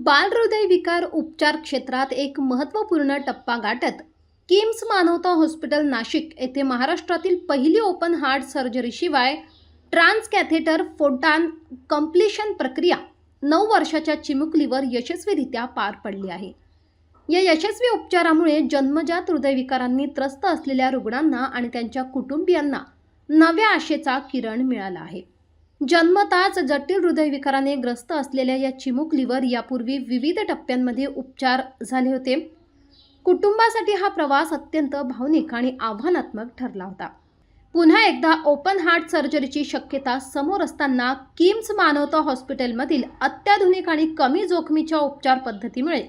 बालहृदय विकार उपचार क्षेत्रात एक महत्त्वपूर्ण टप्पा गाठत किम्स मानवता हॉस्पिटल नाशिक येथे महाराष्ट्रातील पहिली ओपन हार्ट सर्जरीशिवाय ट्रान्स कॅथेटर फोंटान कंप्लीशन प्रक्रिया 9 वर्षाच्या चिमुकलीवर यशस्वीरित्या पार पडली आहे। या यशस्वी उपचारामुळे जन्मजात हृदयविकारांनी त्रस्त असलेल्या रुग्णांना आणि त्यांच्या कुटुंबियांना नव्या आशेचा किरण मिळाला आहे। जन्मताच जटिल हृदयविकाराने ग्रस्त असलेल्या या चिमुकलीवर यापूर्वी विविध टप्प्यांमध्ये उपचार झाले होते। कुटुंबासाठी हा प्रवास अत्यंत भावनिक आणि आव्हानात्मक ठरला होता। पुन्हा एकदा ओपन हार्ट सर्जरीची शक्यता समोर असताना किम्स मानवता हॉस्पिटलमधील अत्याधुनिक आणि कमी जोखमीच्या उपचार पद्धतीमुळे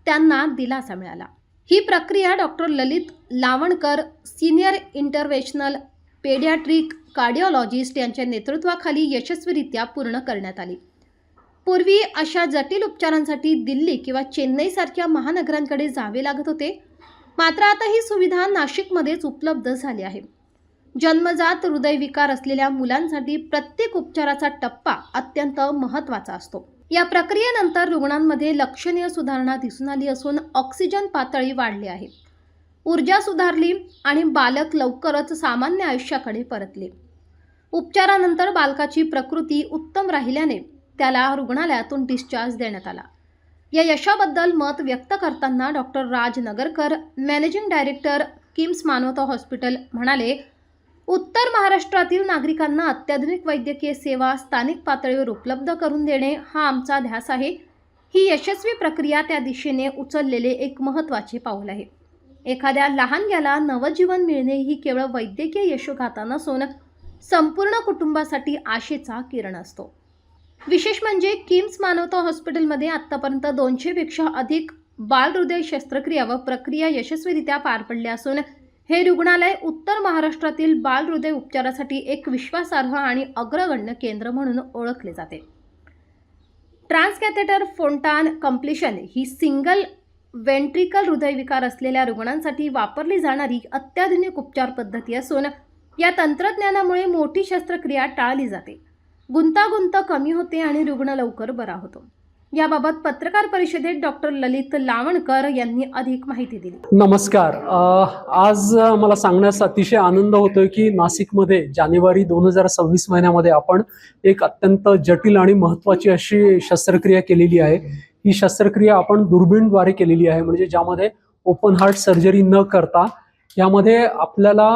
त्यांना दिलासा मिळाला। ही प्रक्रिया डॉक्टर ललित लावणकर, सिनियर इंटरव्हेन्शनल पेडियाट्रिक कार्डिओलॉजिस्ट यांच्या नेतृत्वाखाली यशस्वीरित्या पूर्ण करण्यात आली। पूर्वी अशा जटिल उपचारांसाठी दिल्ली किंवा चेन्नई सारख्या महानगरांकडे जावे लागत होते, मात्र आता ही सुविधा नाशिकमध्येच उपलब्ध झाली आहे। जन्मजात हृदयविकार असलेल्या मुलांसाठी प्रत्येक उपचाराचा टप्पा अत्यंत महत्त्वाचा असतो। या प्रक्रियेनंतर रुग्णांमध्ये लक्षणीय सुधारणा दिसून आली असून ऑक्सिजन पातळी वाढली आहे, ऊर्जा सुधारली आणि बालक लवकरच सामान्य आयुष्याकडे परतले। उपचारानंतर बालकाची प्रकृती उत्तम राहिल्याने त्याला रुग्णालयातून डिस्चार्ज देण्यात आला। या यशाबद्दल मत व्यक्त करताना डॉक्टर राज नगरकर, मॅनेजिंग डायरेक्टर, किम्स मानवता हॉस्पिटल म्हणाले, उत्तर महाराष्ट्रातील नागरिकांना अत्याधुनिक वैद्यकीय सेवा स्थानिक पातळीवर उपलब्ध करून देणे हा आमचा ध्यास आहे। ही यशस्वी प्रक्रिया त्या दिशेने उचललेले एक महत्त्वाचे पाऊल आहे। एखाद्या लहानग्याला नवजीवन मिळणे ही केवळ वैद्यकीय यशोगाथा नसून संपूर्ण कुटुंबासाठी आशेचा किरण असतो। विशेष म्हणजे किम्स मानवता हॉस्पिटलमध्ये आतापर्यंत 200 पेक्षा अधिक बालहृदय शस्त्रक्रिया व प्रक्रिया यशस्वीरित्या पार पडल्या असून हे रुग्णालय उत्तर महाराष्ट्रातील बालहृदय उपचारासाठी एक विश्वासार्ह आणि अग्रगण्य केंद्र म्हणून ओळखले जाते। ट्रान्स कॅथेटर फोंटान कंप्लीशन ही सिंगल वेंट्रिकल हृदयविकार असलेल्या रुग्णांसाठी वापरली जाणारी अत्याधुनिक उपचार पद्धती असून या तंत्रज्ञानामुळे मोठी शस्त्रक्रिया टाळली जाते, गुंतागुंत कमी होते आणि रुग्ण लवकर बरा होतो। याबाबत पत्रकार परिषदेत डॉक्टर ललित लावणकर यांनी अधिक माहिती दिली। नमस्कार। आज मला सांगण्यास अतिशय आनंद होतोय की नाशिकमध्ये जानेवारी 2026 महिन्यामध्ये आपण एक अत्यंत जटिल आणि महत्त्वाची अशी शस्त्रक्रिया केलेली आहे। ही शस्त्रक्रिया आपण दुर्बीणद्वारे केलेली आहे, म्हणजे ज्यामध्ये ओपन हार्ट सर्जरी न करता यामध्ये आपल्याला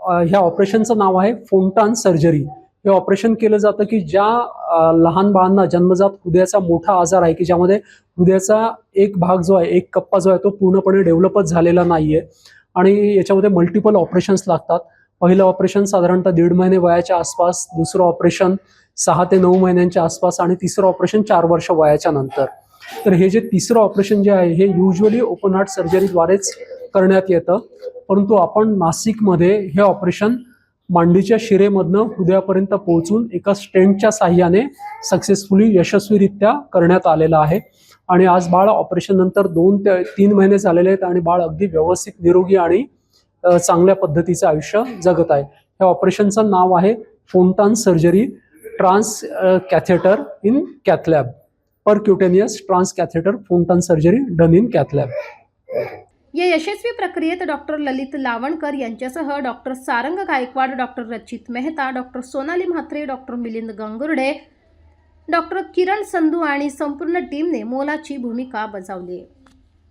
ह्या ऑपरेशनचं नाव आहे फोंटान सर्जरी। हे ऑपरेशन केलं जातं की ज्या लहान बाळांना जन्मजात हृदयाचा मोठा आजार आहे की ज्यामध्ये हृदयाचा एक भाग जो आहे, एक कप्पा जो आहे तो पूर्णपणे डेव्हलपच झालेला नाहीये आणि याच्यामध्ये मल्टिपल ऑपरेशन्स लागतात। पहिलं ऑपरेशन साधारणतः 1.5 महिने वयाच्या आसपास, दुसरं ऑपरेशन 6 ते 9 महिन्यांच्या आसपास आणि तिसरं ऑपरेशन 4 वर्ष वयाच्या नंतर। तर हे जे तिसरं ऑपरेशन जे आहे हे युजली ओपन हार्ट सर्जरीद्वारेच करण्यात येतं, परंतु आपण नाशिकमध्ये हे ऑपरेशन मांडीच्या शिरेमधनं हृदयापर्यंत पोहोचून एका स्टेंटच्या साहाय्याने सक्सेसफुली यशस्वीरित्या करण्यात आलेलं आहे। आणि आज बाळ ऑपरेशन नंतर 2 ते 3 महिने झालेले आहेत आणि बाळ अगदी व्यवस्थित, निरोगी आणि चांगल्या पद्धतीचं आयुष्य जगत आहे। या ऑपरेशनचं नाव आहे Fontan surgery trans catheter in cath lab, percutaneous trans catheter Fontan surgery done in cath lab. या यशस्वी प्रक्रियेत डॉक्टर ललित लावणकर यांच्यासह doctor Sarang Gaikwad, doctor Rachit Mehta, doctor Sonali Mhatre, doctor Milind Gangurde, doctor Kiran Sandhu आणि संपूर्ण टीमने मोलाची भूमिका बजावली आहे।